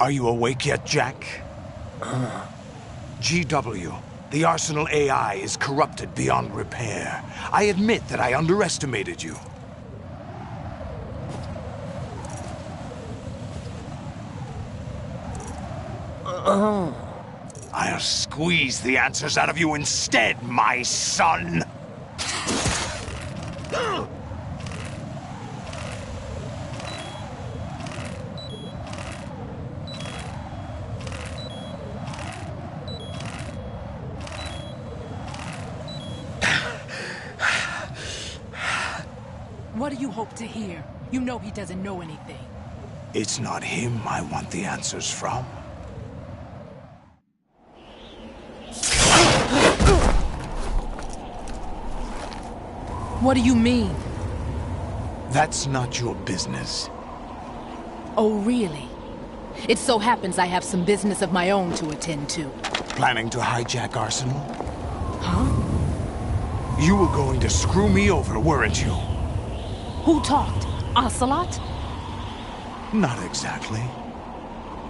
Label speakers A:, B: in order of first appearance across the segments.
A: Are you awake yet, Jack? GW, the Arsenal AI is corrupted beyond repair. I admit that I underestimated you. I'll squeeze the answers out of you instead, my son!
B: What do you hope to hear? You know he doesn't know anything.
A: It's not him I want the answers from.
B: What do you mean?
A: That's not your business.
B: Oh, really? It so happens I have some business of my own to attend to.
A: Planning to hijack Arsenal?
B: Huh?
A: You were going to screw me over, weren't you?
B: Who talked? Ocelot?
A: Not exactly.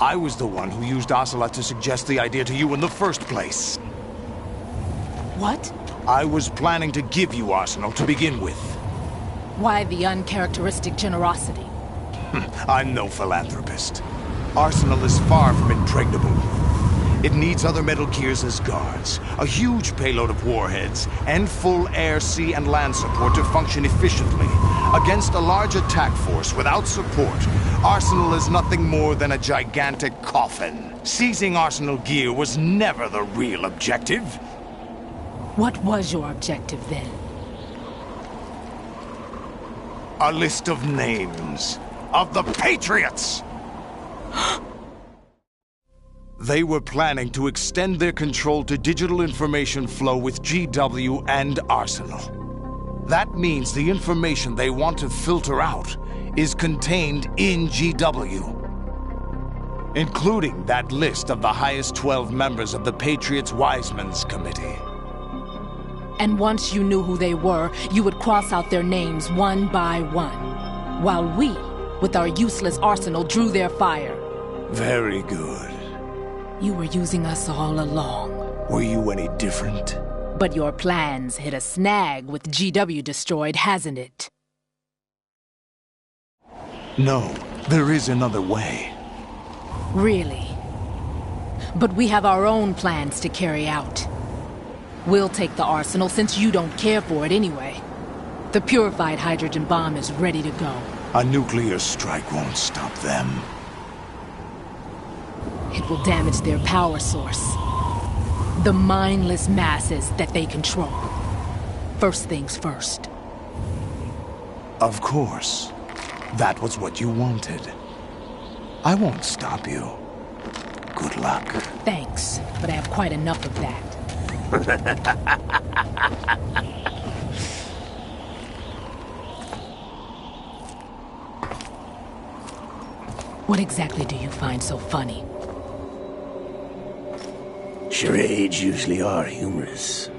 A: I was the one who used Ocelot to suggest the idea to you in the first place.
B: What?
A: I was planning to give you Arsenal to begin with.
B: Why the uncharacteristic generosity?
A: I'm no philanthropist. Arsenal is far from impregnable. It needs other Metal Gears as guards, a huge payload of warheads, and full air, sea, and land support to function efficiently. Against a large attack force without support, Arsenal is nothing more than a gigantic coffin. Seizing Arsenal gear was never the real objective.
B: What was your objective then?
A: A list of names of the Patriots! They were planning to extend their control to digital information flow with GW and Arsenal. That means the information they want to filter out is contained in GW, including that list of the highest 12 members of the Patriots' Wiseman's Committee.
B: And once you knew who they were, you would cross out their names one by one, while we, with our useless arsenal, drew their fire.
A: Very good.
B: You were using us all along.
A: Were you any different?
B: But your plans hit a snag with GW destroyed, hasn't it?
A: No, there is another way.
B: Really? But we have our own plans to carry out. We'll take the arsenal since you don't care for it anyway. The purified hydrogen bomb is ready to go.
A: A nuclear strike won't stop them.
B: It will damage their power source. The mindless masses that they control. First things first.
A: Of course. That was what you wanted. I won't stop you. Good luck.
B: Thanks, but I have quite enough of that. What exactly do you find so funny?
C: Charades usually are humorous.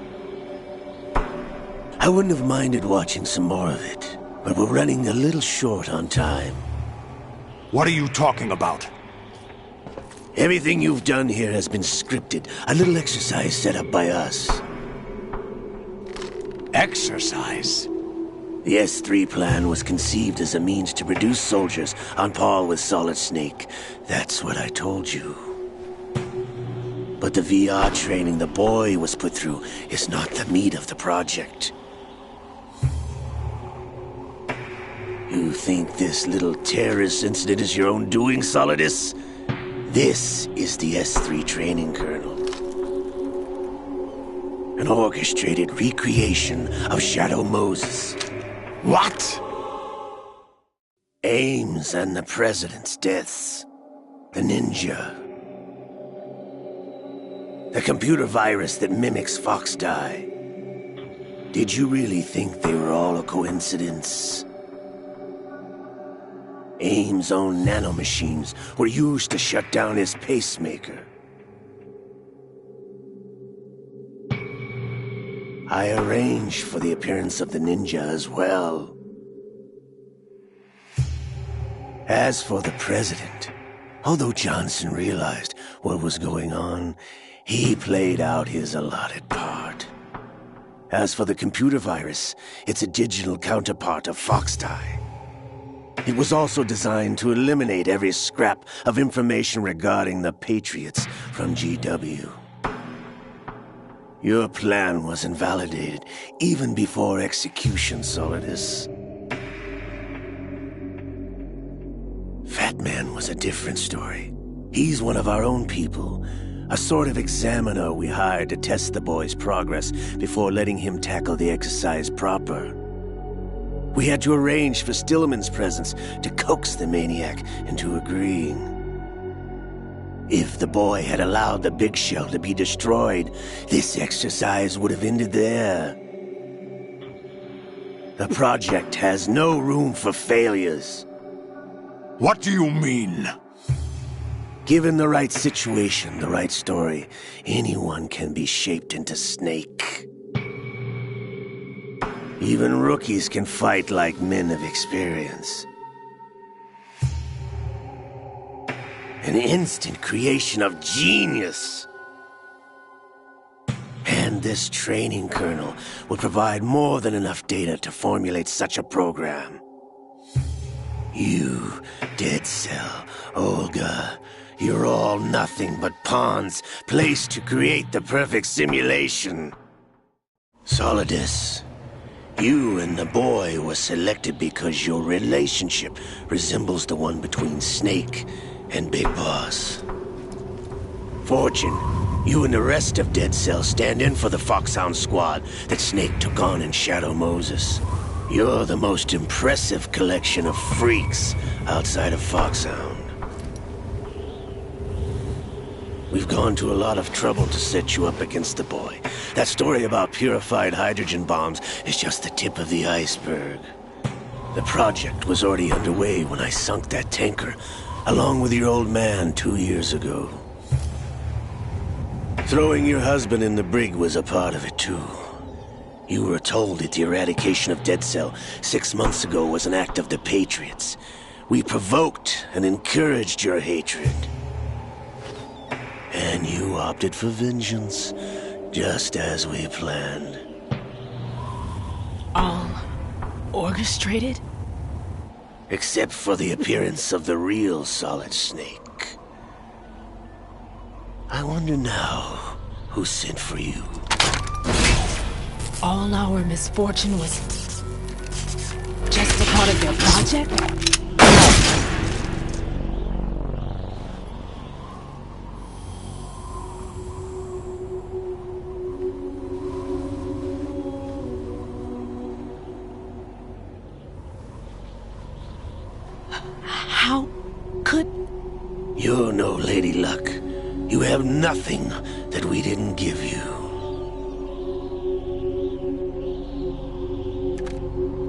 C: I wouldn't have minded watching some more of it, but we're running a little short on time.
A: What are you talking about?
C: Everything you've done here has been scripted, a little exercise set up by us.
A: Exercise?
C: The S3 plan was conceived as a means to produce soldiers on par with Solid Snake. That's what I told you. But the VR training the boy was put through is not the meat of the project. You think this little terrorist incident is your own doing, Solidus? This is the S3 training kernel. An orchestrated recreation of Shadow Moses.
A: What?
C: Ames and the President's deaths. The ninja. The computer virus that mimics Foxdie. Did you really think they were all a coincidence? Ames' own nanomachines were used to shut down his pacemaker. I arranged for the appearance of the ninja as well. As for the President, Although Johnson realized what was going on, he played out his allotted part. As for the computer virus, it's a digital counterpart of Foxtie. It was also designed to eliminate every scrap of information regarding the Patriots from GW. Your plan was invalidated even before execution, Solidus. Fat Man was a different story. He's one of our own people, a sort of examiner we hired to test the boy's progress before letting him tackle the exercise proper. We had to arrange for Stillman's presence to coax the maniac into agreeing. If the boy had allowed the big shell to be destroyed, this exercise would have ended there. The project has no room for failures.
A: What do you mean?
C: Given the right situation, the right story, anyone can be shaped into Snake. Even rookies can fight like men of experience. An instant creation of genius. And this training kernel would provide more than enough data to formulate such a program. You, Dead Cell, Olga, you're all nothing but pawns placed to create the perfect simulation. Solidus, you and the boy were selected because your relationship resembles the one between Snake and Big Boss. Fortune, you and the rest of Dead Cell stand in for the Foxhound squad that Snake took on in Shadow Moses. You're the most impressive collection of freaks outside of Foxhound. We've gone to a lot of trouble to set you up against the boy. That story about purified hydrogen bombs is just the tip of the iceberg. The project was already underway when I sunk that tanker, along with your old man 2 years ago. Throwing your husband in the brig was a part of it too. You were told that the eradication of Dead Cell 6 months ago was an act of the Patriots. We provoked and encouraged your hatred. And you opted for vengeance, just as we planned.
B: All orchestrated?
C: Except for the appearance of the real Solid Snake. I wonder now who sent for you.
B: All our misfortune was just a part of their project? How could...
C: You're no Lady Luck. You have nothing that we didn't give you.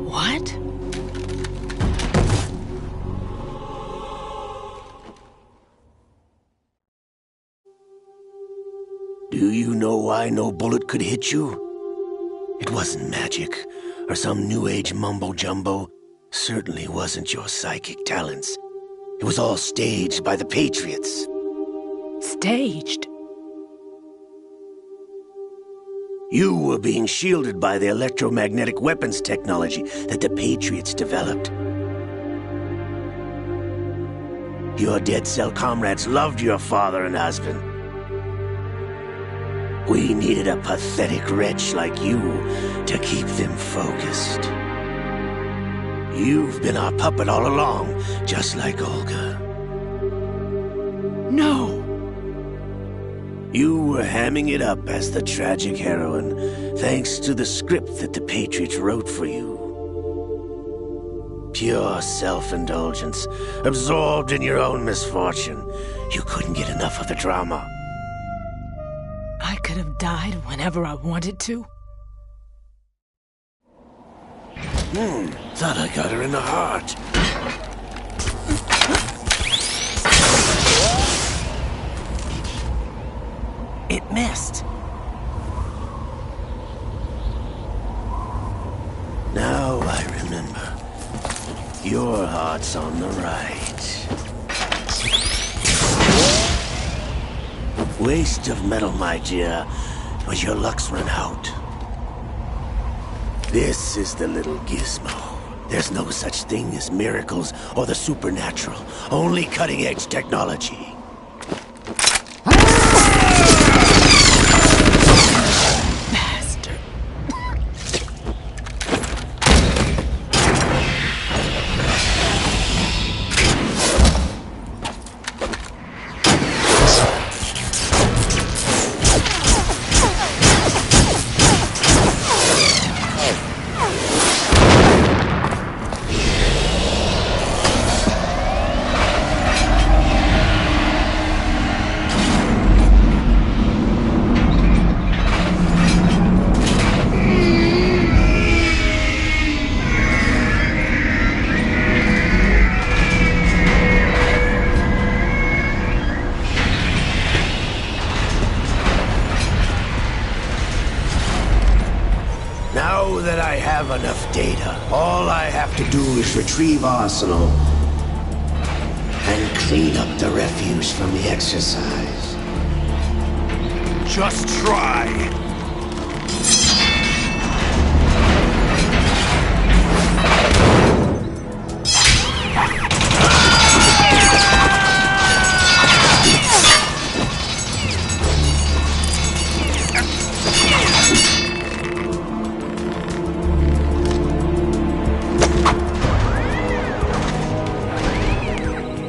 B: What?
C: Do you know why no bullet could hit you? It wasn't magic, or some new age mumbo-jumbo. Certainly wasn't your psychic talents. It was all staged by the Patriots.
B: Staged?
C: You were being shielded by the electromagnetic weapons technology that the Patriots developed. Your Dead Cell comrades loved your father and husband. We needed a pathetic wretch like you to keep them focused. You've been our puppet all along, just like Olga.
B: No!
C: You were hamming it up as the tragic heroine, thanks to the script that the Patriots wrote for you. Pure self-indulgence, absorbed in your own misfortune. You couldn't get enough of the drama.
B: I could have died whenever I wanted to.
C: Thought I got her in the heart.
B: It missed.
C: Now I remember. Your heart's on the right. Waste of metal, my dear, but your luck's run out. This is the little gizmo. There's no such thing as miracles or the supernatural, only cutting-edge technology.
B: Bastard.
C: Now that I have enough data, all I have to do is retrieve Arsenal and clean up the refuse from the exercise.
A: Just try.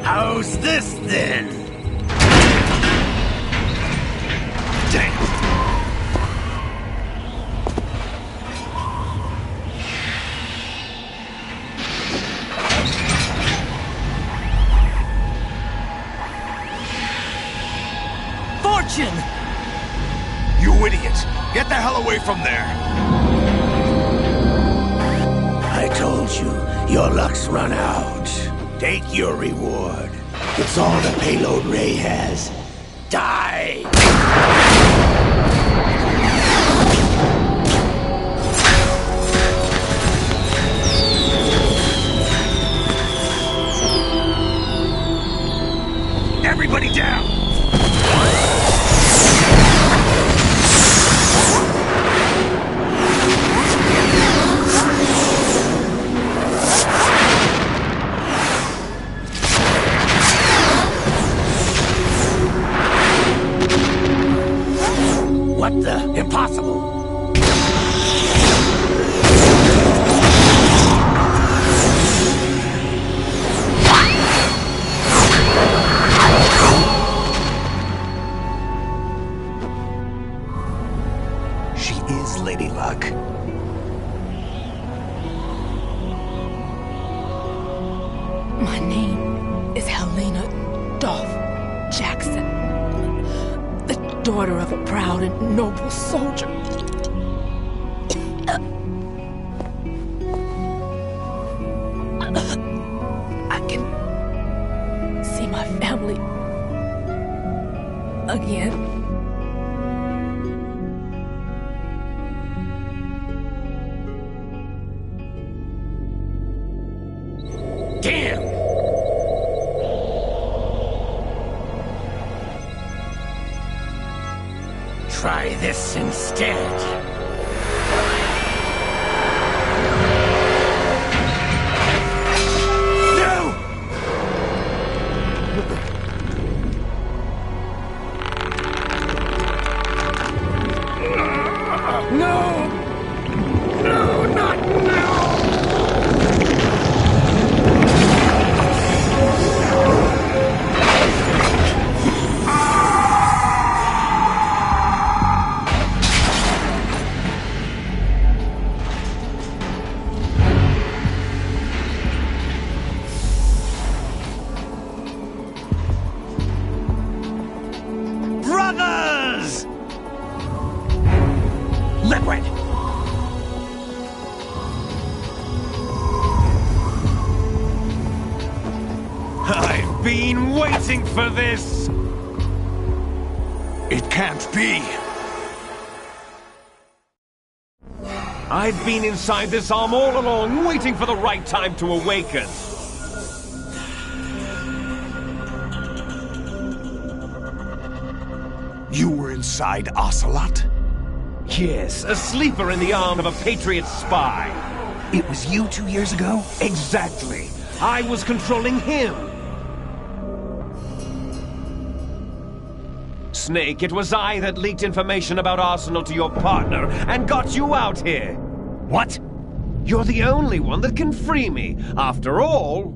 C: How's this then?
A: Damn.
B: Fortune!
A: You idiot! Get the hell away from there!
C: I told you, your luck's run out. Take your reward. It's all the payload Ray has. Die!
A: Everybody down!
C: What the? Impossible!
A: She is Lady Luck.
B: My name is Helena Dolph Jackson, the daughter of a proud and noble soldier. I can see my family again.
C: Damn! Try this instead. No! No! No, not now!
A: Brothers! Liquid! I've been waiting for this! It can't be! I've been inside this arm all along, waiting for the right time to awaken. inside Ocelot?
D: Yes, a sleeper in the arm of a Patriot spy.
E: It was you 2 years ago?
D: Exactly. I was controlling him. Snake, it was I that leaked information about Arsenal to your partner and got you out here.
E: What?
D: You're the only one that can free me. After all,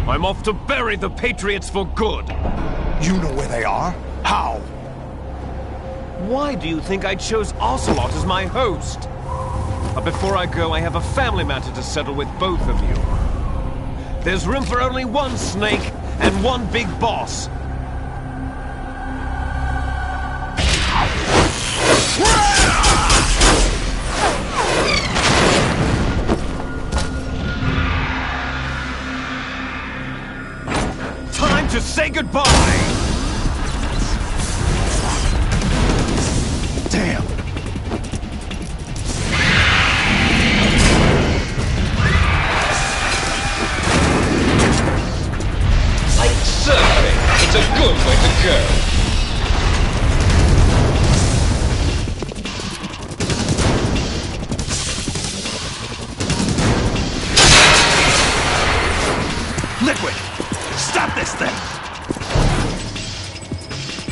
D: I'm off to bury the Patriots for good.
A: You know where they are? How?
D: Why do you think I chose Ocelot as my host? But before I go, I have a family matter to settle with both of you. There's room for only one Snake and one big boss. Time to say goodbye!
A: Damn!
D: Like surfing, it's a good way to go.
E: Liquid! Stop this thing!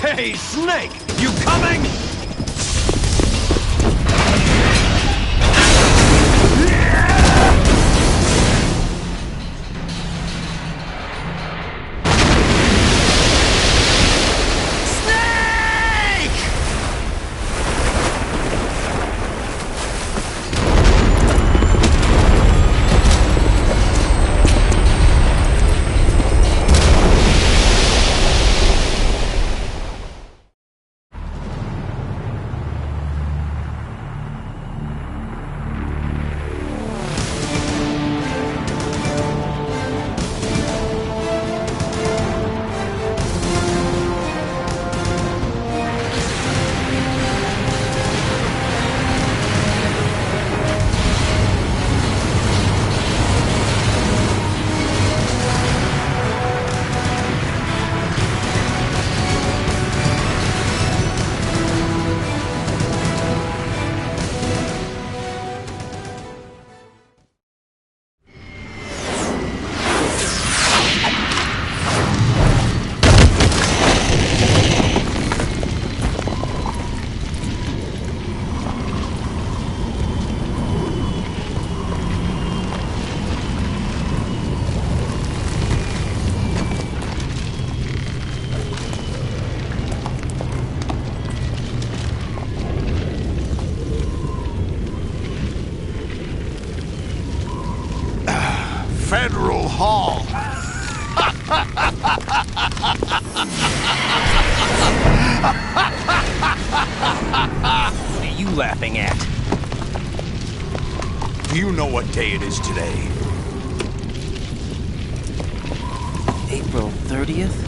D: Hey, Snake! You coming?
A: Federal Hall.
E: What are you laughing at?
A: Do you know what day it is today?
E: April 30th?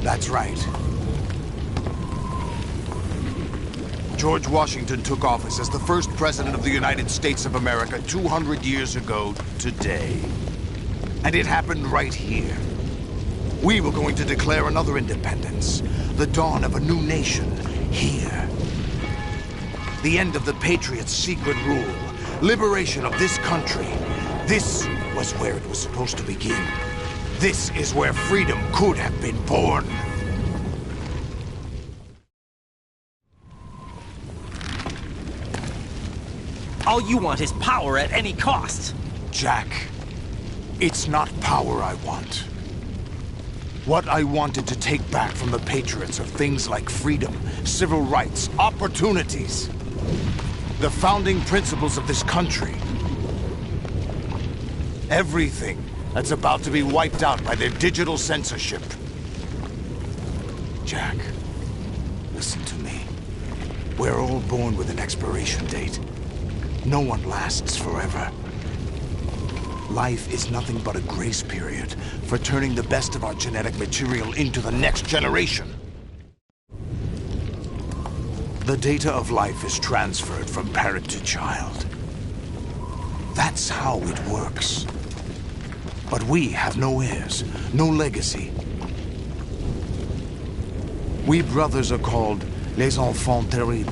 A: That's right. George Washington took office as the first president of the United States of America 200 years ago today. And it happened right here. We were going to declare another independence, the dawn of a new nation, here. The end of the Patriots' secret rule, liberation of this country. This was where it was supposed to begin. This is where freedom could have been born.
E: All you want is power at any cost.
A: Jack, it's not power I want. What I wanted to take back from the Patriots are things like freedom, civil rights, opportunities. The founding principles of this country. Everything that's about to be wiped out by their digital censorship. Jack, listen to me. We're all born with an expiration date. No one lasts forever. Life is nothing but a grace period for turning the best of our genetic material into the next generation. The data of life is transferred from parent to child. That's how it works. But we have no heirs, no legacy. We brothers are called les enfants terribles,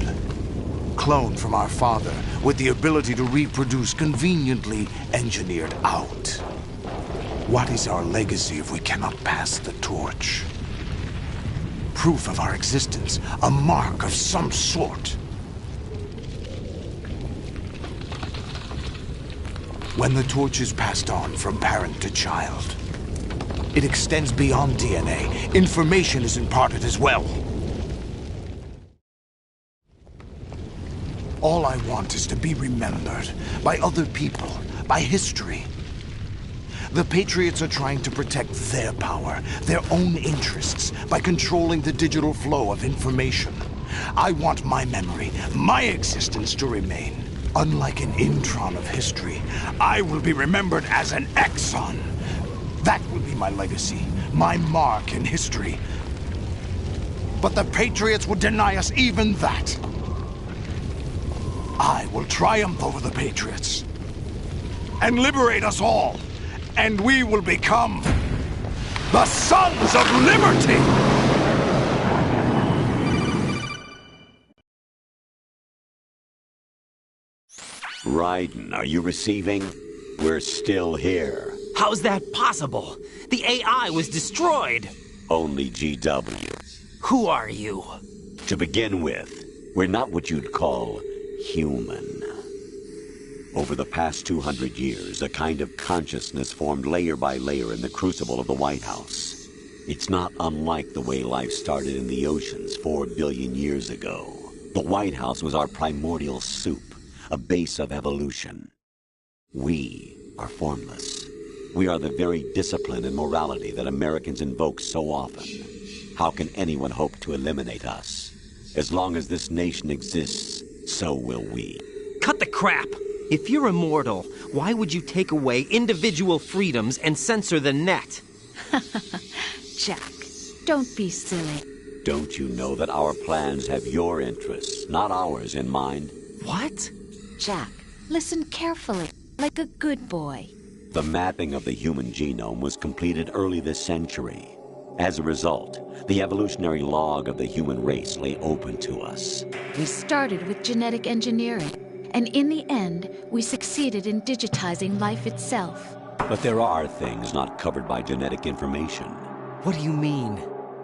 A: cloned from our father, with the ability to reproduce conveniently engineered out. What is our legacy if we cannot pass the torch? Proof of our existence, a mark of some sort. When the torch is passed on from parent to child, it extends beyond DNA. Information is imparted as well. All I want is to be remembered by other people, by history. The Patriots are trying to protect their power, their own interests, by controlling the digital flow of information. I want my memory, my existence to remain. Unlike an intron of history, I will be remembered as an exon. That will be my legacy, my mark in history. But the Patriots would deny us even that. I will triumph over the Patriots and liberate us all, and we will become the Sons of Liberty!
C: Raiden, are you receiving? We're still here.
E: How's that possible? The AI was destroyed.
C: Only GW.
E: Who are you?
C: To begin with, we're not what you'd call human. Over the past 200 years, a kind of consciousness formed layer by layer in the crucible of the White House. It's not unlike the way life started in the oceans 4 billion years ago. The White House was our primordial soup, a base of evolution. We are formless. We are the very discipline and morality that Americans invoke so often. How can anyone hope to eliminate us? As long as this nation exists, so will we.
E: Cut the crap! If you're immortal, why would you take away individual freedoms and censor the net?
F: Jack, don't be silly.
C: Don't you know that our plans have your interests, not ours, in mind?
E: What?
F: Jack, listen carefully, like a good boy.
C: The mapping of the human genome was completed early this century. As a result, the evolutionary log of the human race lay open to us.
F: We started with genetic engineering, and in the end, we succeeded in digitizing life itself.
C: But there are things not covered by genetic information.
E: What do you mean?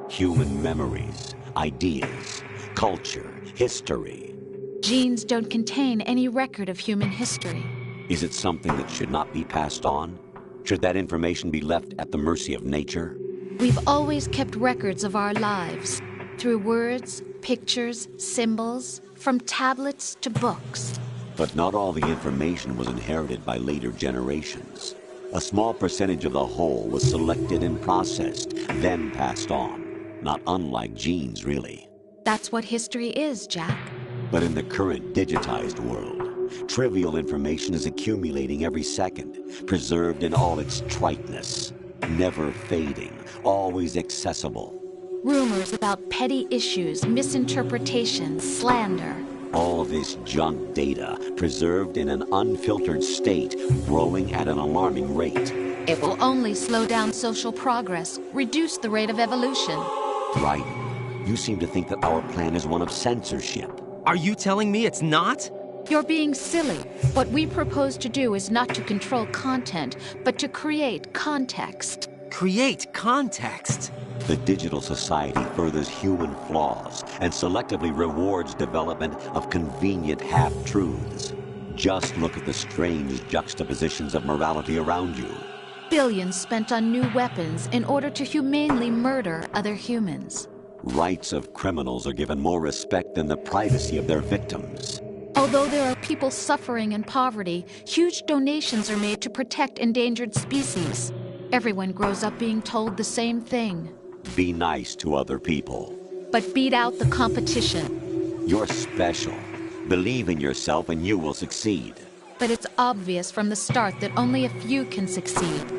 C: Human memories, ideas, culture, history.
F: Genes don't contain any record of human history.
C: Is it something that should not be passed on? Should that information be left at the mercy of nature?
F: We've always kept records of our lives, through words, pictures, symbols, from tablets to books.
C: But not all the information was inherited by later generations. A small percentage of the whole was selected and processed, then passed on. Not unlike genes, really.
F: That's what history is, Jack.
C: But in the current digitized world, trivial information is accumulating every second, preserved in all its triteness, never fading, always accessible.
F: Rumors about petty issues, misinterpretations, slander.
C: All this junk data, preserved in an unfiltered state, growing at an alarming rate.
F: It will only slow down social progress, reduce the rate of evolution.
C: Right. You seem to think that our plan is one of censorship.
E: Are you telling me it's not?
F: You're being silly. What we propose to do is not to control content, but to create context.
E: Create context?
C: The digital society furthers human flaws and selectively rewards development of convenient half-truths. Just look at the strange juxtapositions of morality around you.
F: Billions spent on new weapons in order to humanely murder other humans.
C: Rights of criminals are given more respect than the privacy of their victims.
F: Although there are people suffering in poverty, huge donations are made to protect endangered species. Everyone grows up being told the same thing.
C: Be nice to other people.
F: But beat out the competition.
C: You're special. Believe in yourself and you will succeed.
F: But it's obvious from the start that only a few can succeed.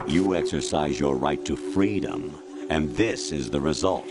C: You exercise your right to freedom, and this is the result.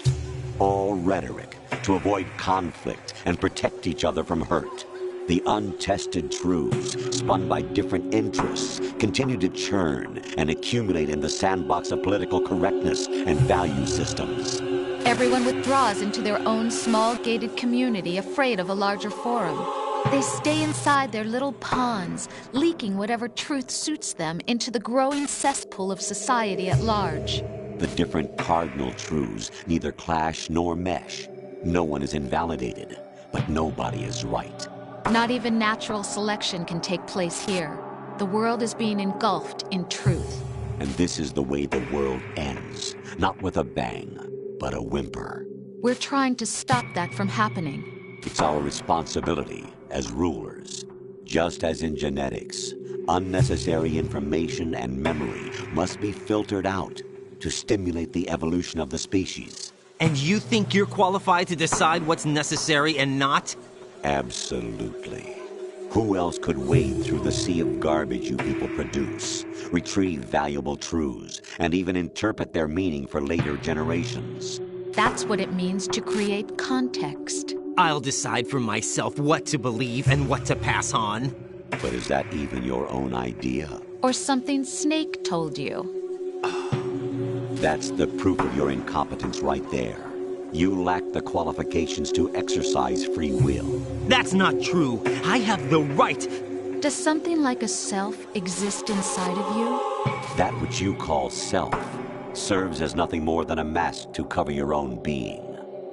C: All rhetoric to avoid conflict and protect each other from hurt.
G: The untested truths, spun by different interests, continue to churn and accumulate in the sandbox of political correctness and value systems.
F: Everyone withdraws into their own small gated community, afraid of a larger forum. They stay inside their little ponds, leaking whatever truth suits them into the growing cesspool of society at large.
G: The different cardinal truths neither clash nor mesh. No one is invalidated, but nobody is right.
F: Not even natural selection can take place here. The world is being engulfed in truth.
G: And this is the way the world ends, not with a bang, but a whimper.
F: We're trying to stop that from happening.
G: It's our responsibility as rulers. Just as in genetics, unnecessary information and memory must be filtered out to stimulate the evolution of the species.
E: And you think you're qualified to decide what's necessary and not?
G: Absolutely. Who else could wade through the sea of garbage you people produce, retrieve valuable truths, and even interpret their meaning for later generations?
F: That's what it means to create context.
E: I'll decide for myself what to believe and what to pass on.
G: But is that even your own idea?
F: Or something Snake told you?
G: That's the proof of your incompetence right there. You lack the qualifications to exercise free will.
E: That's not true. I have the right.
F: Does something like a self exist inside of you?
G: That which you call self serves as nothing more than a mask to cover your own being.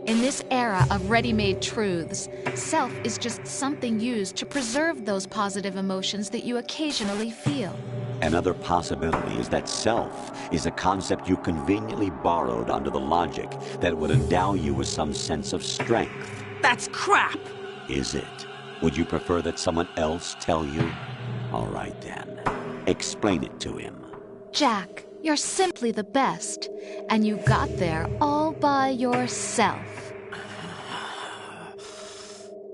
F: In this era of ready-made truths, self is just something used to preserve those positive emotions that you occasionally feel.
G: Another possibility is that self is a concept you conveniently borrowed under the logic that would endow you with some sense of strength.
E: That's crap!
G: Is it? Would you prefer that someone else tell you? All right then. Explain it to him.
F: Jack, you're simply the best, and you got there all by yourself.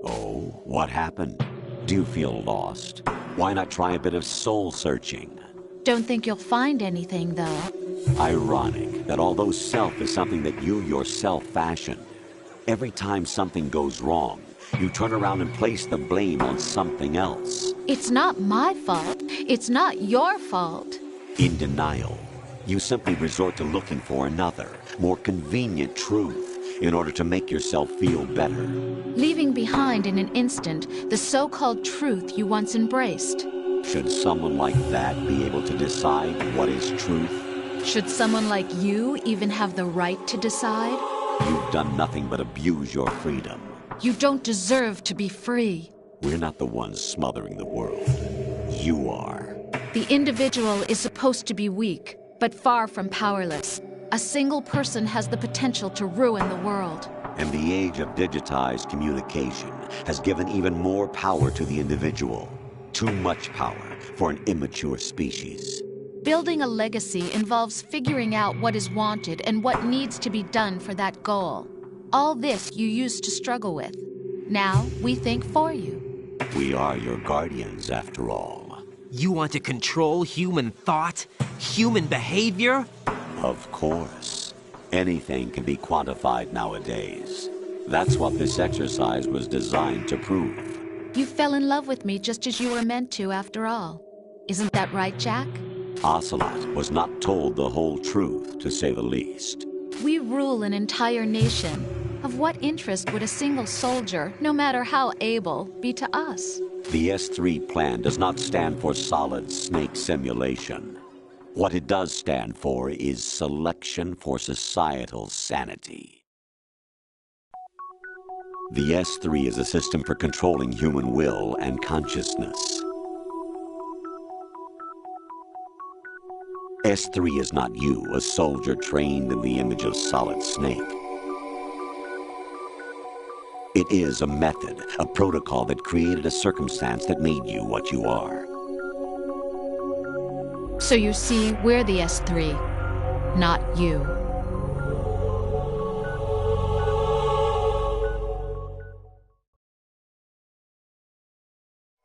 G: Oh, what happened? Do you feel lost? Why not try a bit of soul-searching?
F: Don't think you'll find anything, though.
G: Ironic that although self is something that you yourself fashioned, every time something goes wrong, you turn around and place the blame on something else.
F: It's not my fault. It's not your fault.
G: In denial, you simply resort to looking for another, more convenient truth in order to make yourself feel better.
F: Leaving behind in an instant the so-called truth you once embraced.
G: Should someone like that be able to decide what is truth?
F: Should someone like you even have the right to decide?
G: You've done nothing but abuse your freedom.
F: You don't deserve to be free.
G: We're not the ones smothering the world. You are.
F: The individual is supposed to be weak, but far from powerless. A single person has the potential to ruin the world.
G: And the age of digitized communication has given even more power to the individual. Too much power for an immature species.
F: Building a legacy involves figuring out what is wanted and what needs to be done for that goal. All this you used to struggle with. Now we think for you.
G: We are your guardians, after all.
E: You want to control human thought? Human behavior?
G: Of course. Anything can be quantified nowadays. That's what this exercise was designed to prove.
F: You fell in love with me just as you were meant to, after all. Isn't that right, Jack?
G: Ocelot was not told the whole truth, to say the least.
F: We rule an entire nation. Of what interest would a single soldier, no matter how able, be to us?
G: The S3 plan does not stand for solid snake simulation. What it does stand for is selection for societal sanity. The S3 is a system for controlling human will and consciousness. S3 is not you, a soldier trained in the image of Solid Snake. It is a method, a protocol that created a circumstance that made you what you are.
F: So you see, we're the S3, not you.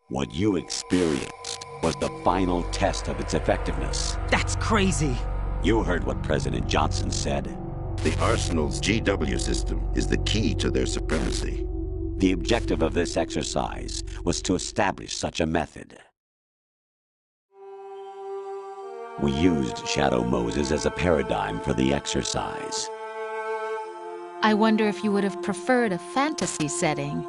G: What you experienced was the final test of its effectiveness.
E: That's crazy.
G: You heard what President Johnson said.
H: The Arsenal's GW system is the key to their supremacy.
G: The objective of this exercise was to establish such a method. We used Shadow Moses as a paradigm for the exercise.
F: I wonder if you would have preferred a fantasy setting.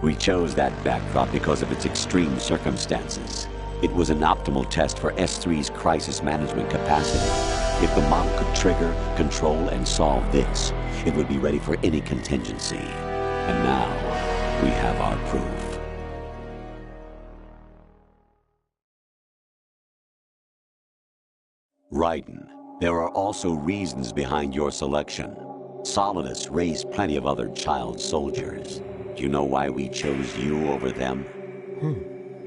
G: We chose that backdrop because of its extreme circumstances. It was an optimal test for S3's crisis management capacity. If the model could trigger, control, and solve this, it would be ready for any contingency. And now, we have our proof. Raiden, there are also reasons behind your selection. Solidus raised plenty of other child soldiers. Do you know why we chose you over them?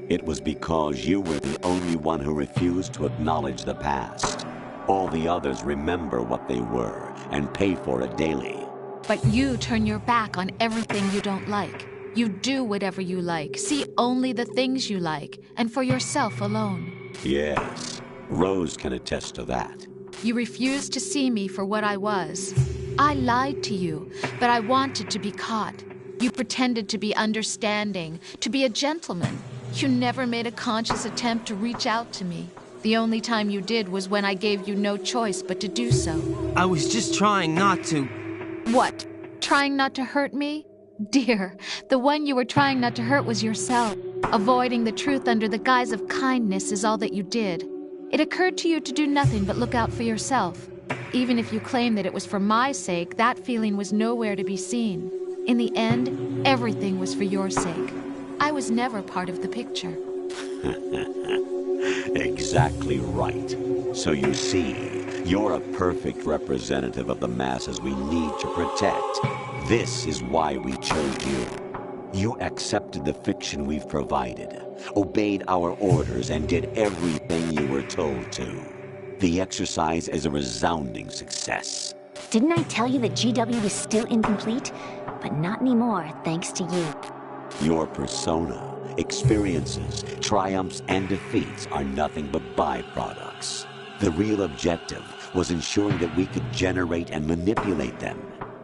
G: It was because you were the only one who refused to acknowledge the past. All the others remember what they were and pay for it daily.
F: But you turn your back on everything you don't like. You do whatever you like, see only the things you like, and for yourself alone.
G: Yes, Rose can attest to that.
F: You refused to see me for what I was. I lied to you, but I wanted to be caught. You pretended to be understanding, to be a gentleman. You never made a conscious attempt to reach out to me. The only time you did was when I gave you no choice but to do so.
E: I was just trying not to...
F: What? Trying not to hurt me? Dear, the one you were trying not to hurt was yourself. Avoiding the truth under the guise of kindness is all that you did. It occurred to you to do nothing but look out for yourself. Even if you claim that it was for my sake, that feeling was nowhere to be seen. In the end, everything was for your sake. I was never part of the picture.
G: Exactly right. So you see, you're a perfect representative of the masses we need to protect. This is why we chose you. You accepted the fiction we've provided, obeyed our orders, and did everything you were told to. The exercise is a resounding success.
H: Didn't I tell you that GW was still incomplete? But not anymore, thanks to you.
G: Your persona, experiences, triumphs, and defeats are nothing but byproducts. The real objective was ensuring that we could generate and manipulate them.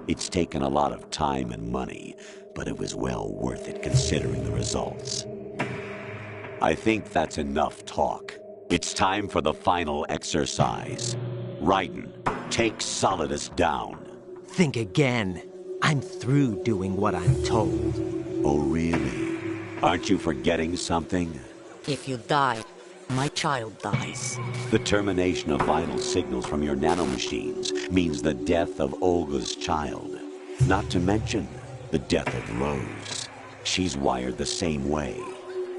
G: It's taken a lot of time and money, but it was well worth it considering the results. I think that's enough talk. It's time for the final exercise. Raiden, take Solidus down.
E: Think again. I'm through doing what I'm told.
G: Oh, really? Aren't you forgetting something?
I: If you die, my child dies.
G: The termination of vital signals from your nanomachines means the death of Olga's child. Not to mention the death of Rose. She's wired the same way.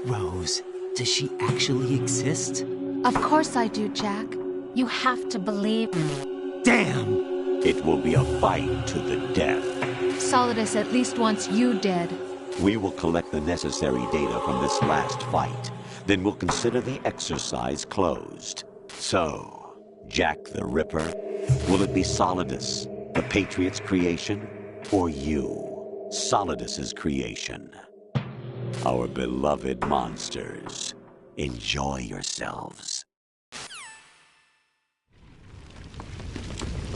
E: Rose, does she actually exist?
F: Of course I do, Jack. You have to believe me.
E: Damn!
G: It will be a fight to the death.
F: Solidus at least wants you dead.
G: We will collect the necessary data from this last fight. Then we'll consider the exercise closed. So, Jack the Ripper, will it be Solidus, the Patriot's creation, or you, Solidus's creation? Our beloved monsters, enjoy yourselves.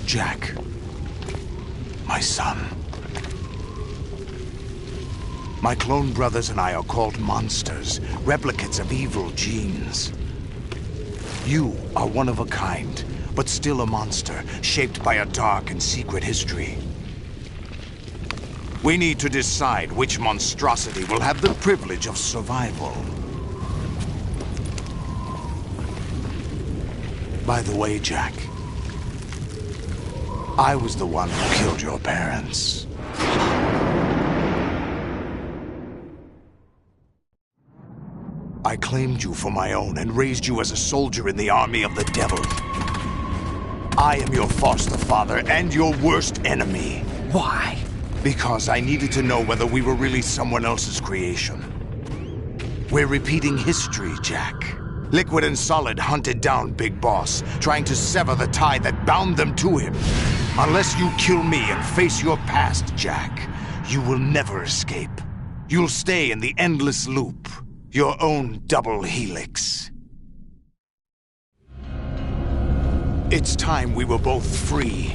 A: Jack, my son. My clone brothers and I are called monsters, replicates of evil genes. You are one of a kind, but still a monster, shaped by a dark and secret history. We need to decide which monstrosity will have the privilege of survival. By the way, Jack, I was the one who killed your parents. I claimed you for my own and raised you as a soldier in the army of the devil. I am your foster father and your worst enemy.
E: Why?
A: Because I needed to know whether we were really someone else's creation. We're repeating history, Jack. Liquid and Solid hunted down Big Boss, trying to sever the tie that bound them to him. Unless you kill me and face your past, Jack, you will never escape. You'll stay in the endless loop, your own double helix. It's time we were both free.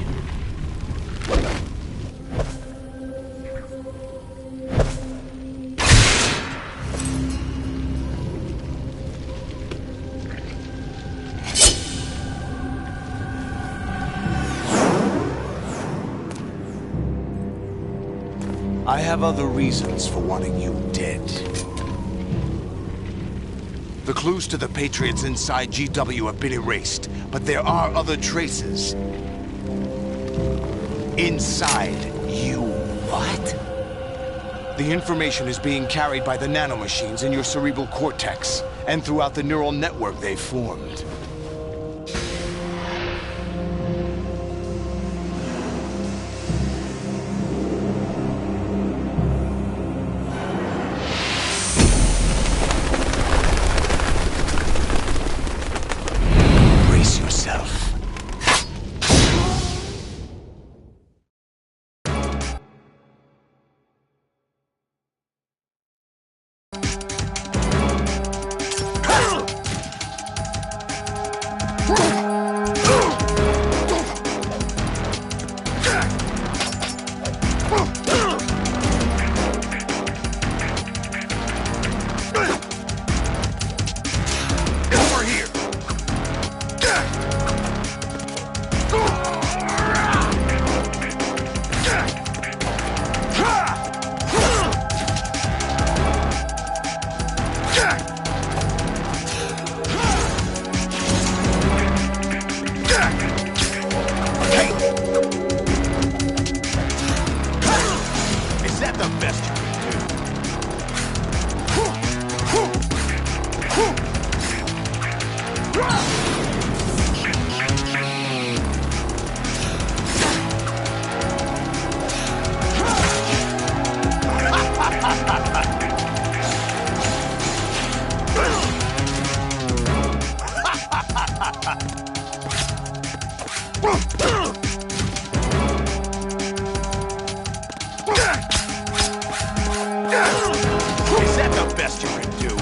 A: I have other reasons for wanting you dead. The clues to the Patriots inside GW have been erased, but there are other traces. Inside you.
E: What?
A: The information is being carried by the nanomachines in your cerebral cortex, and throughout the neural network they've formed. Brace yourself. Is that the best you Is that the best you can do?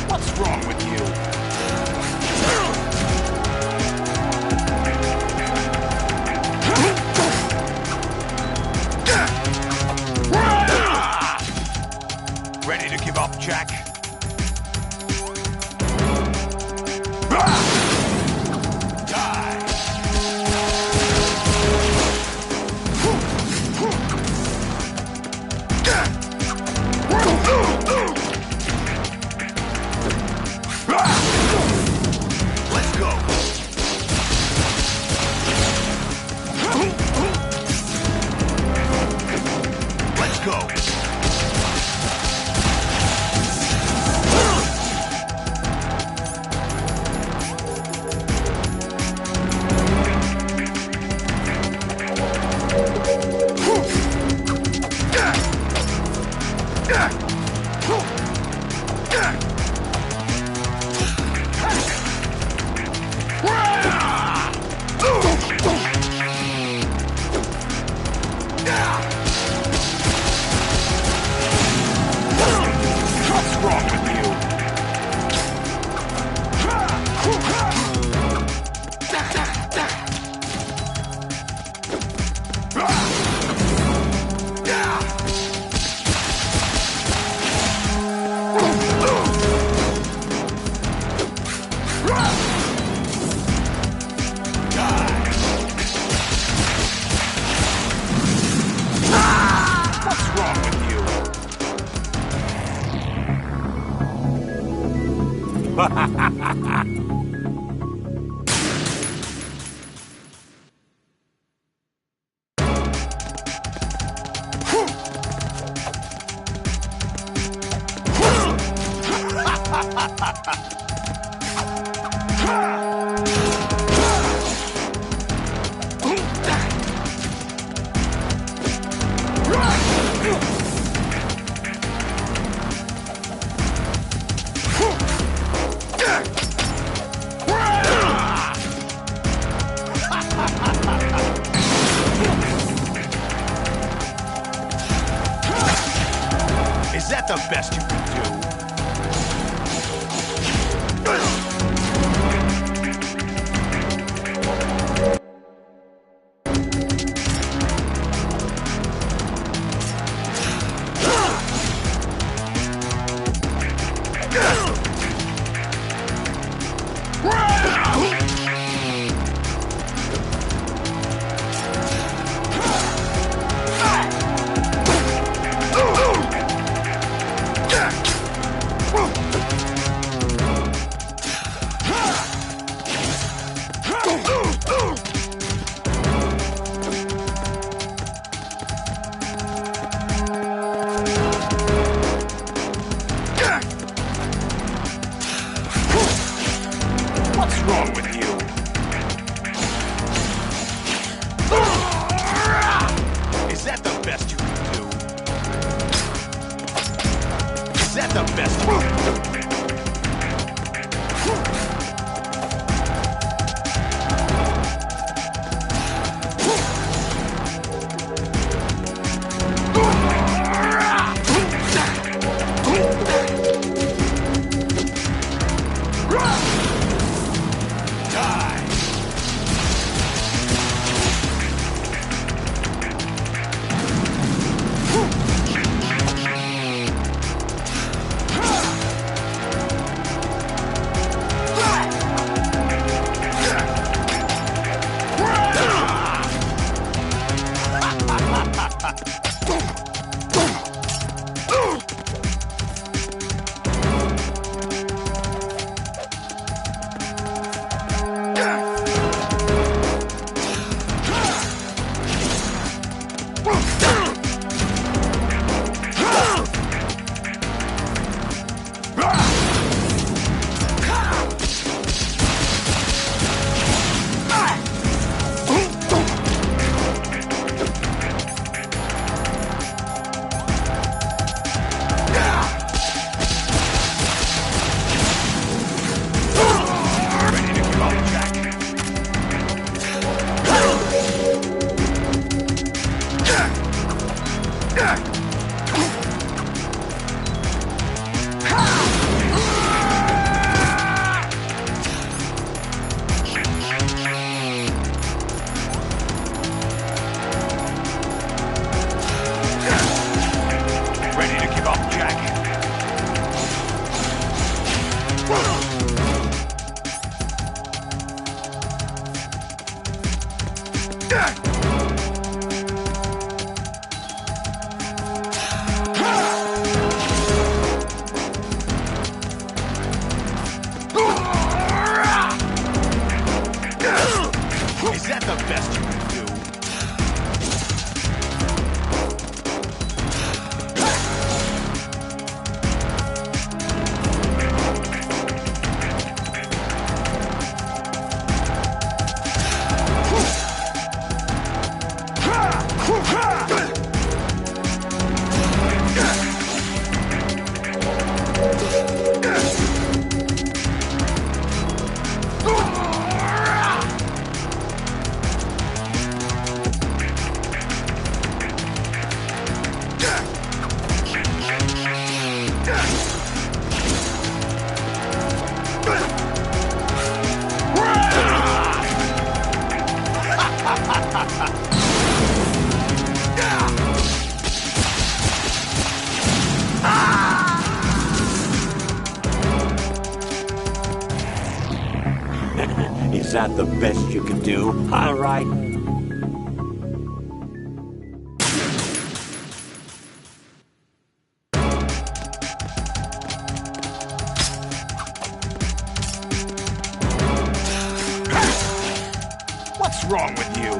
A: What's wrong with you? Ready to give up, Jack? Let's go. Let's go. What's wrong with you? What's wrong with you? Is that the best you can do? What's wrong with you? Is that the best you can do? Is that the best you can do? Is that the best you can do?
G: Is that the best you can do? All right.
A: What's wrong with you?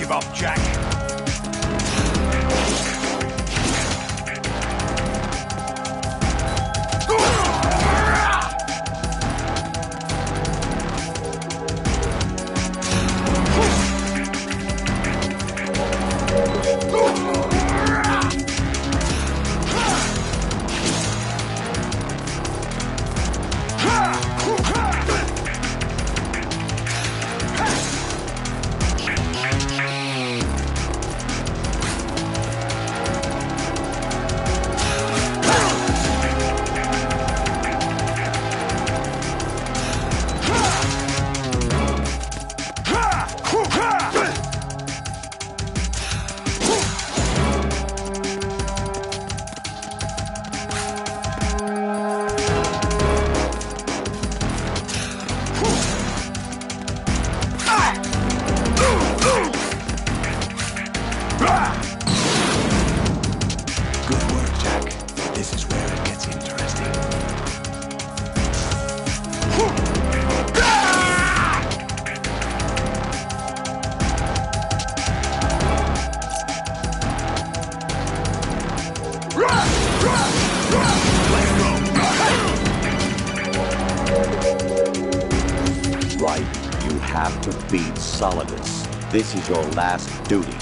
A: give up, Jack?
G: This is your last duty.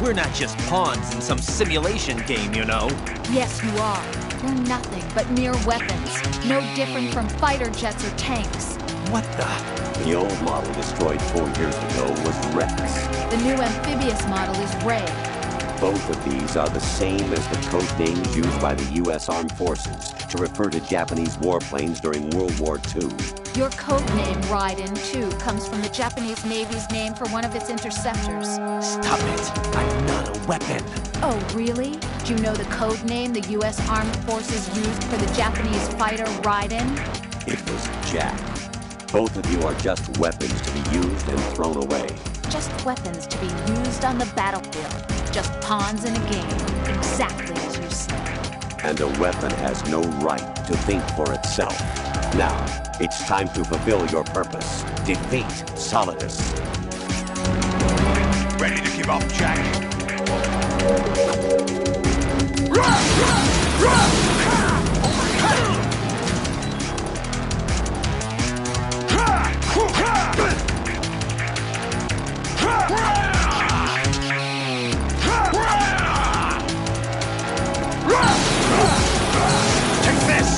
E: We're not just pawns in some simulation game, you know.
F: Yes, you are. We're nothing but mere weapons. No different from fighter jets or tanks.
E: What the?
G: The old model destroyed 4 years ago was Rex.
F: The new amphibious model is Ray.
G: Both of these are the same as the code names used by the U.S. Armed Forces to refer to Japanese warplanes during World War II.
F: Your code name, Raiden, too, comes from the Japanese Navy's name for one of its interceptors.
E: Stop it! I'm not a weapon.
F: Oh, really? Do you know the code name the U.S. Armed Forces used for the Japanese fighter Raiden?
G: It was Jack. Both of you are just weapons to be used and thrown away.
F: Just weapons to be used on the battlefield. Just pawns in a game. Exactly as you said.
G: And a weapon has no right to think for itself. Now, it's time to fulfill your purpose. Defeat Solidus.
A: Ready to give up, Jack? Take this!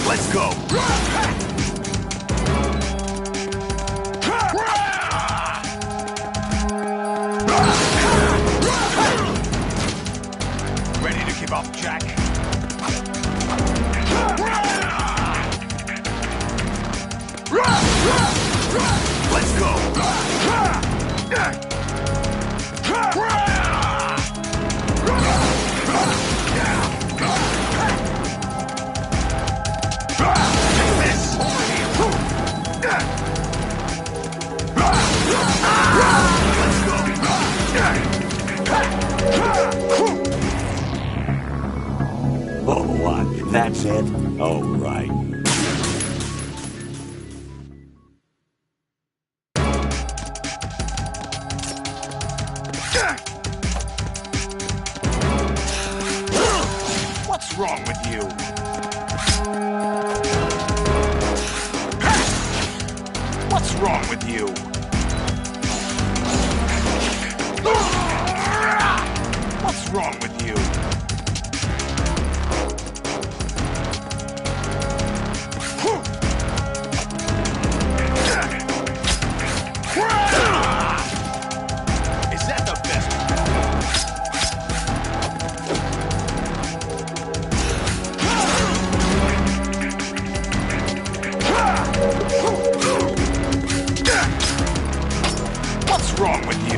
A: Let's go! Ready to give up, Jack? Let's go!
G: Oh, what? That's it? Oh, right.
A: What's wrong with you? What's wrong with you? What's wrong with you? Is that the best? What's wrong with you?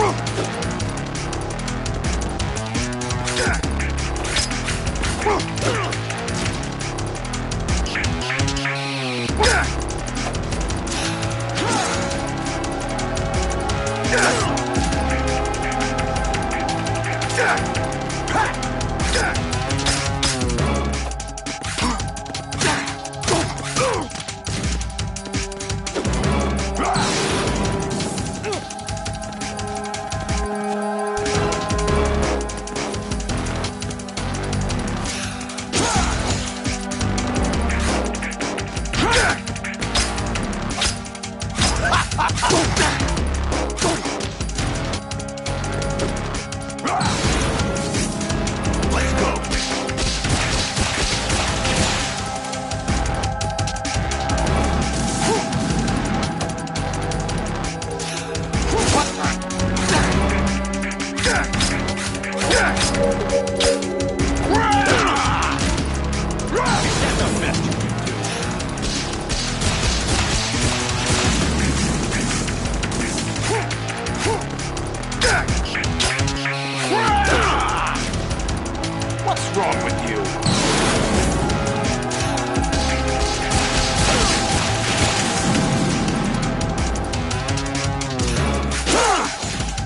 A: wrong with you?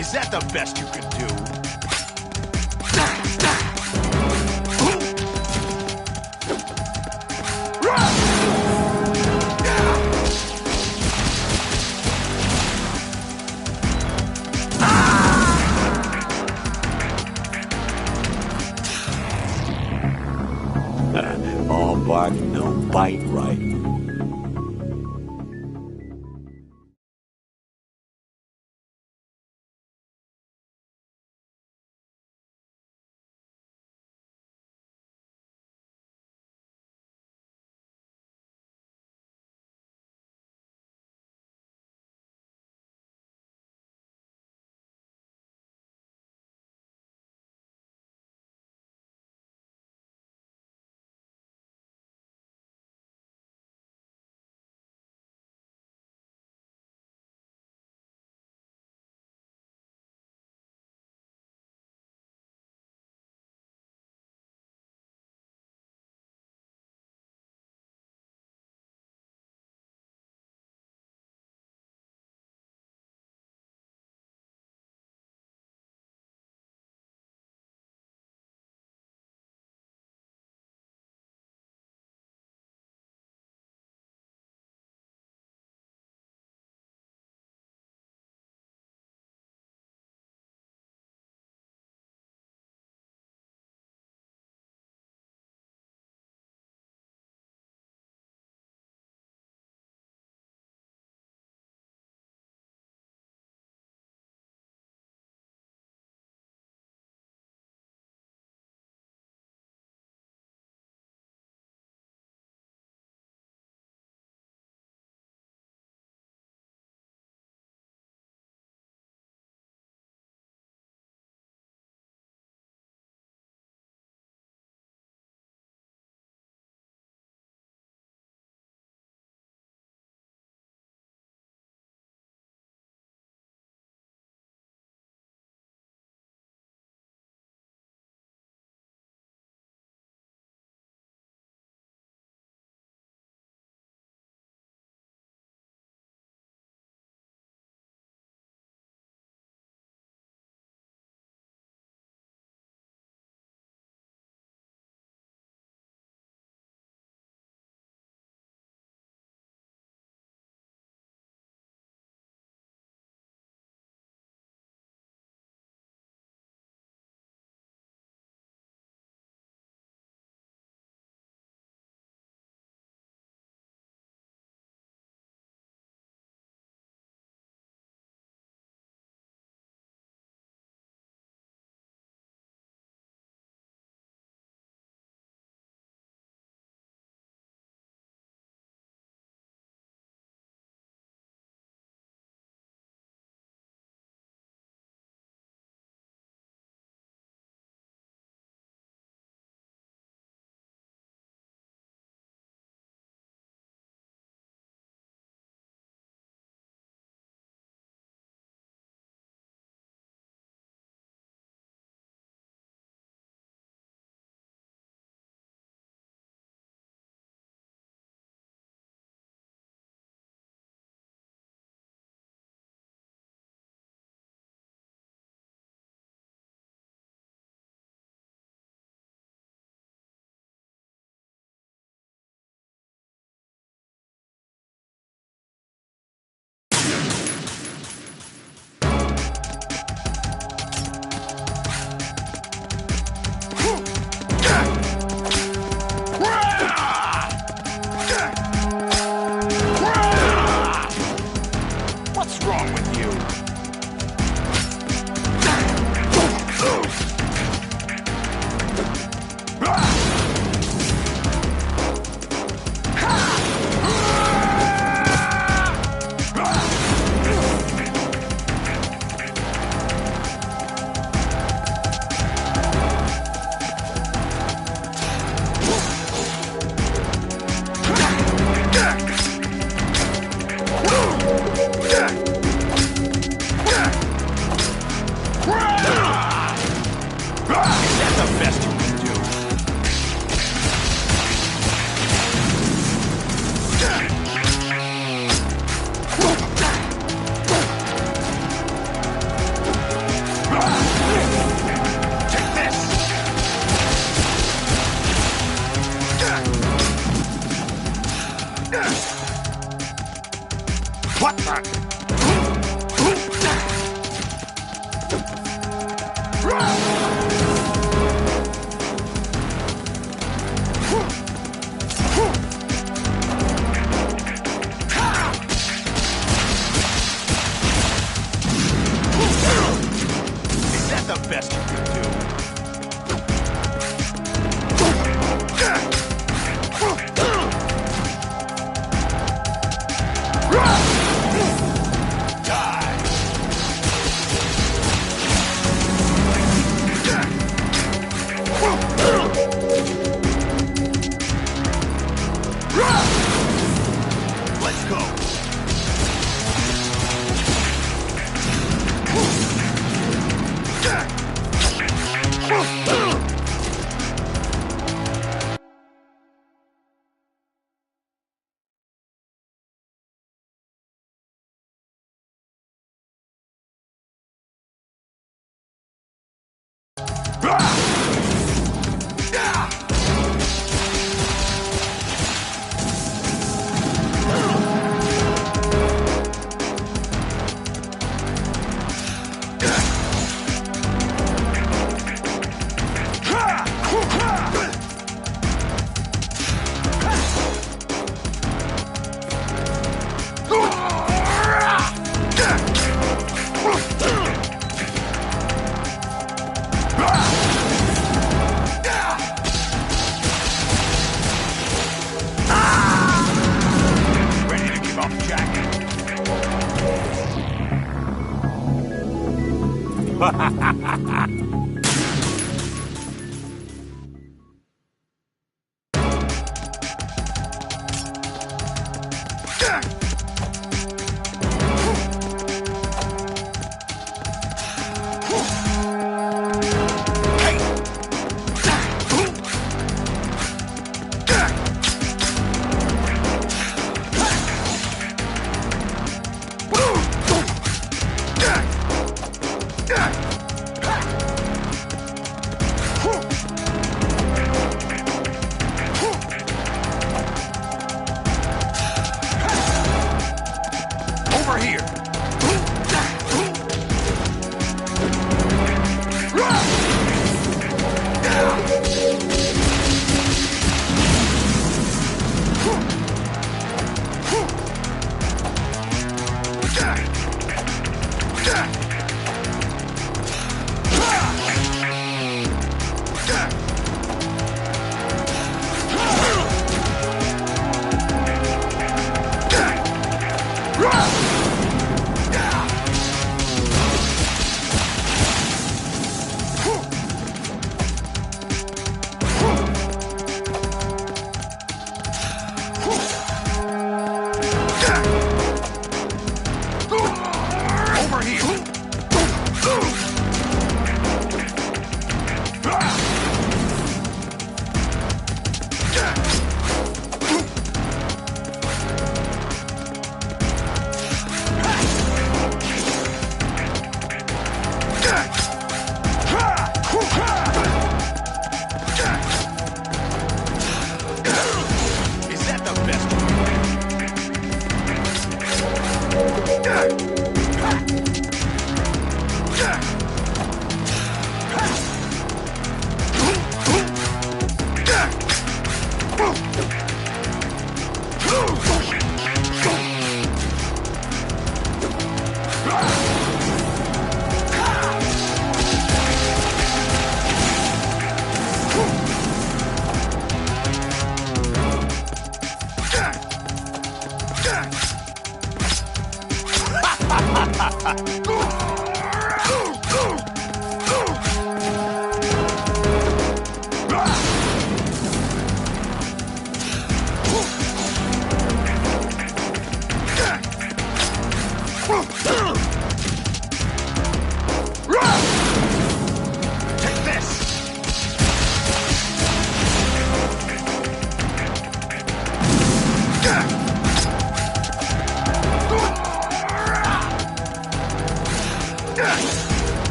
A: Is that the best you can do?
G: All bark, no bite, right?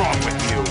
A: wrong with you?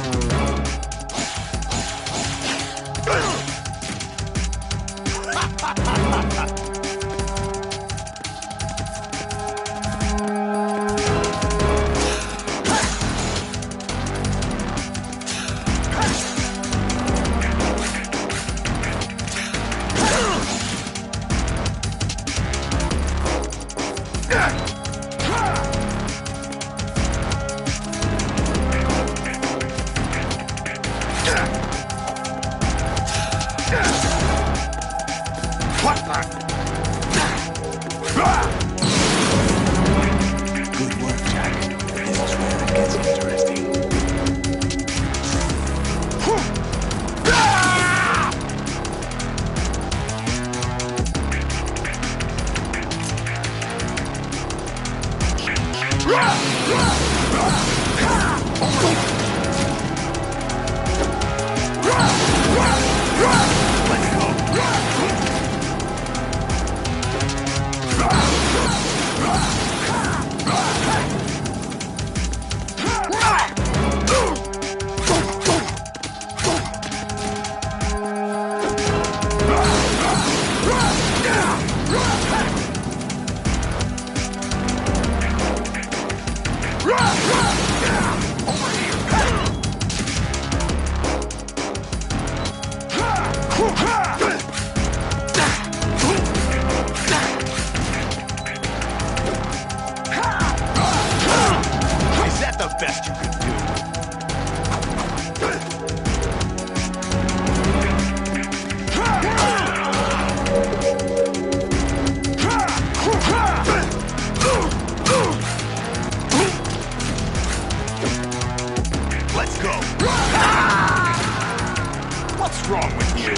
C: Good work, Jack. This is where it gets interesting.
A: Is that the best you can do? Let's go. What's wrong with you?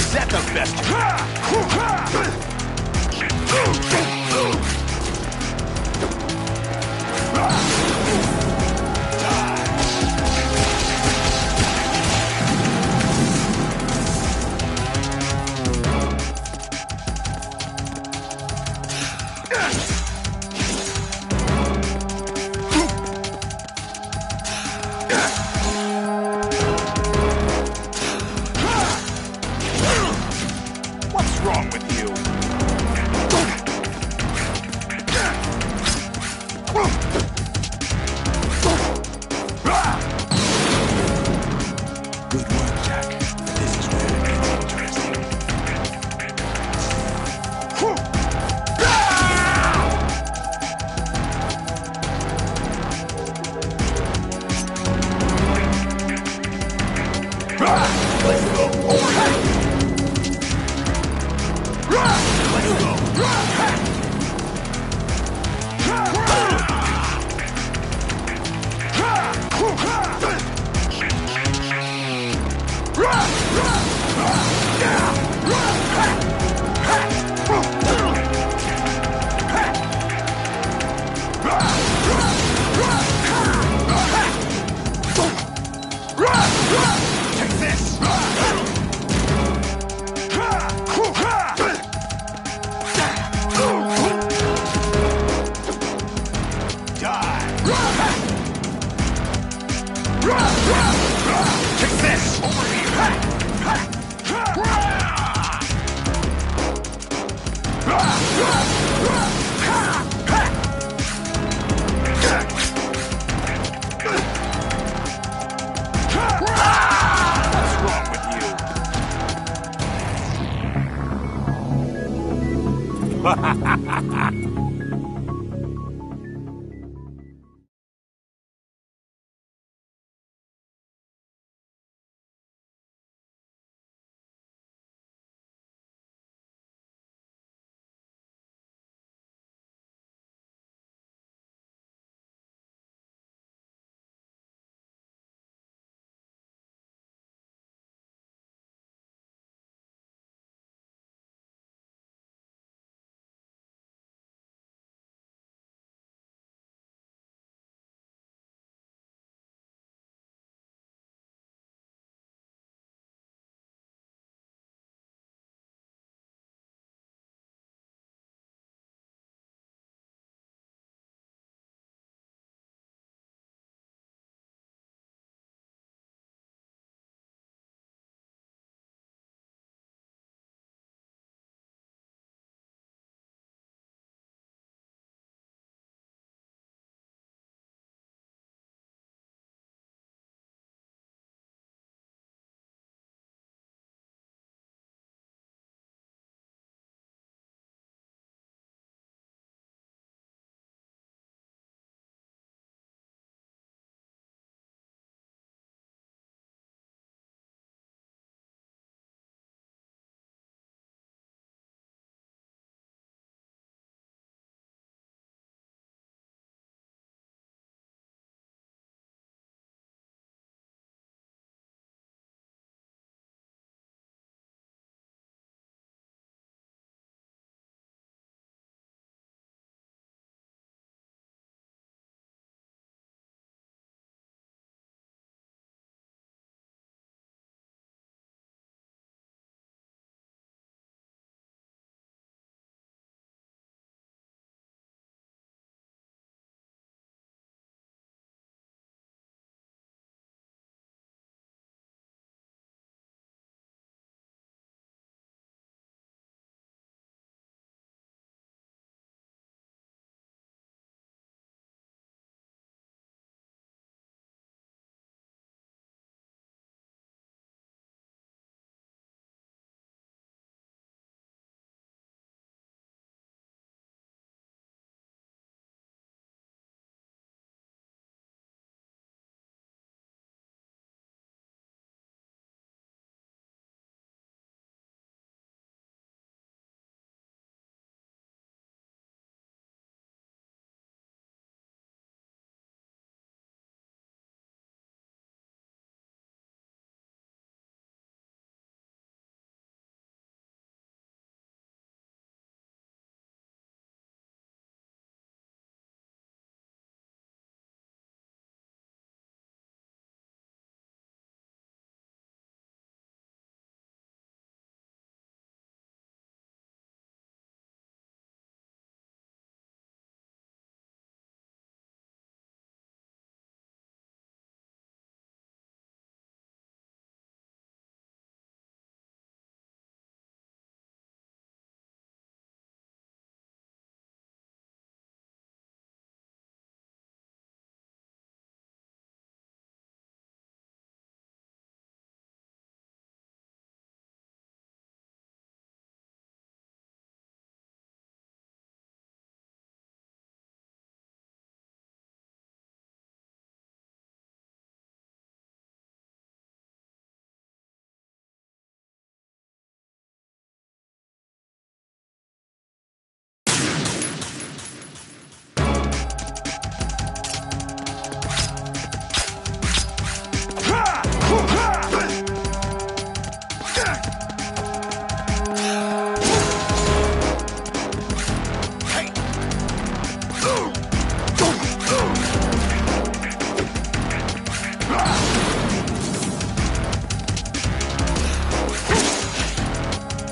A: Is that the best? What's wrong with you? Good work, Jack. This is where it gets interesting. Let's go. Let's go. Take this! Take this! Over What's wrong with you?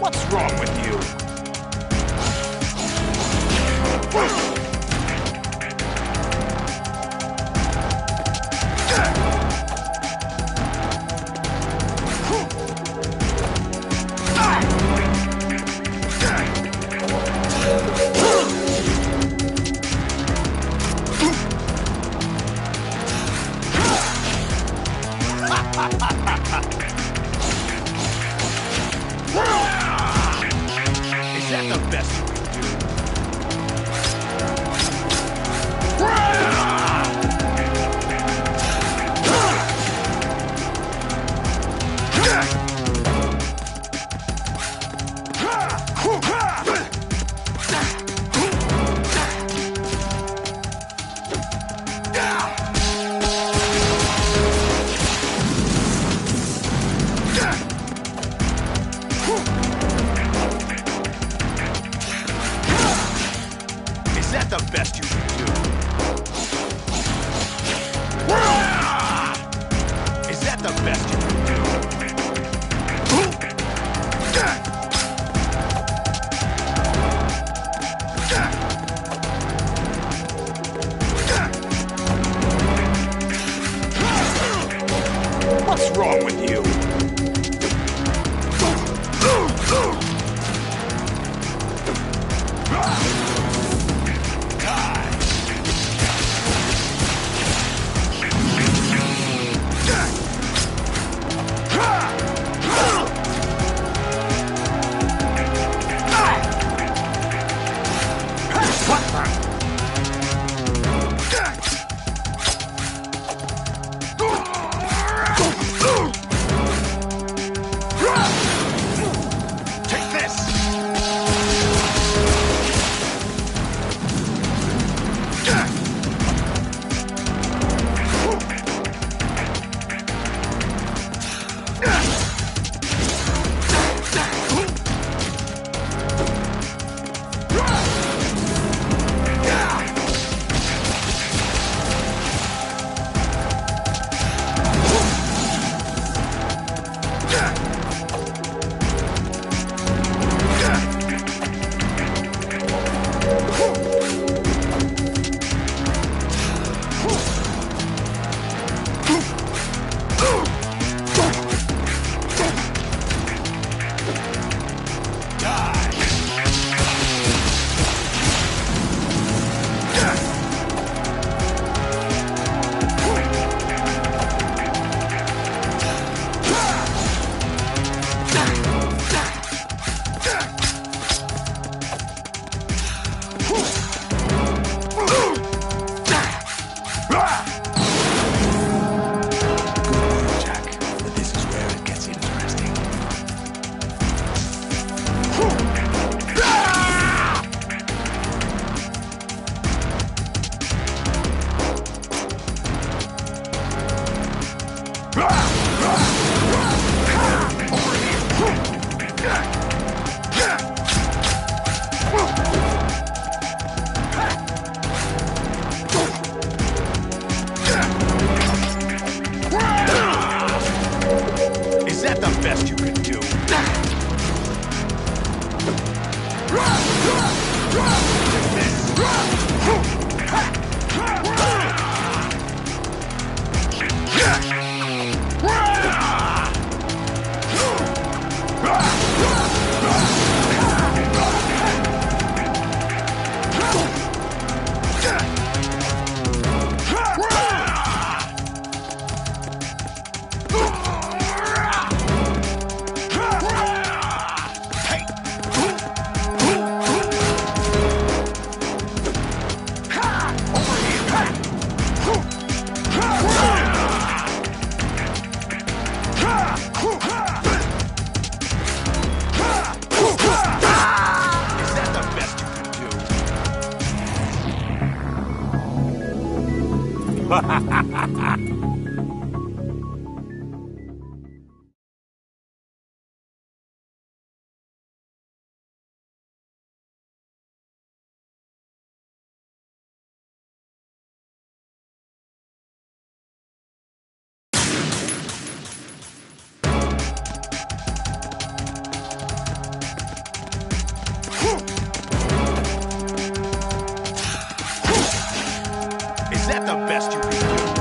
A: What's wrong with you? Is that the best you can do? best you can do?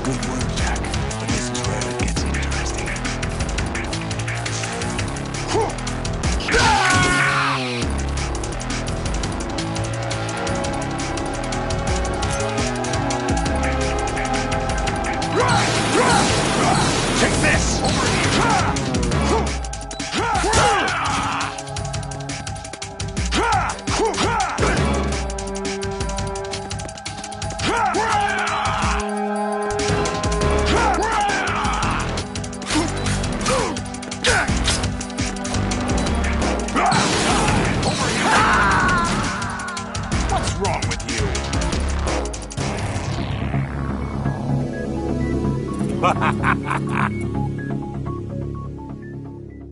A: Good work.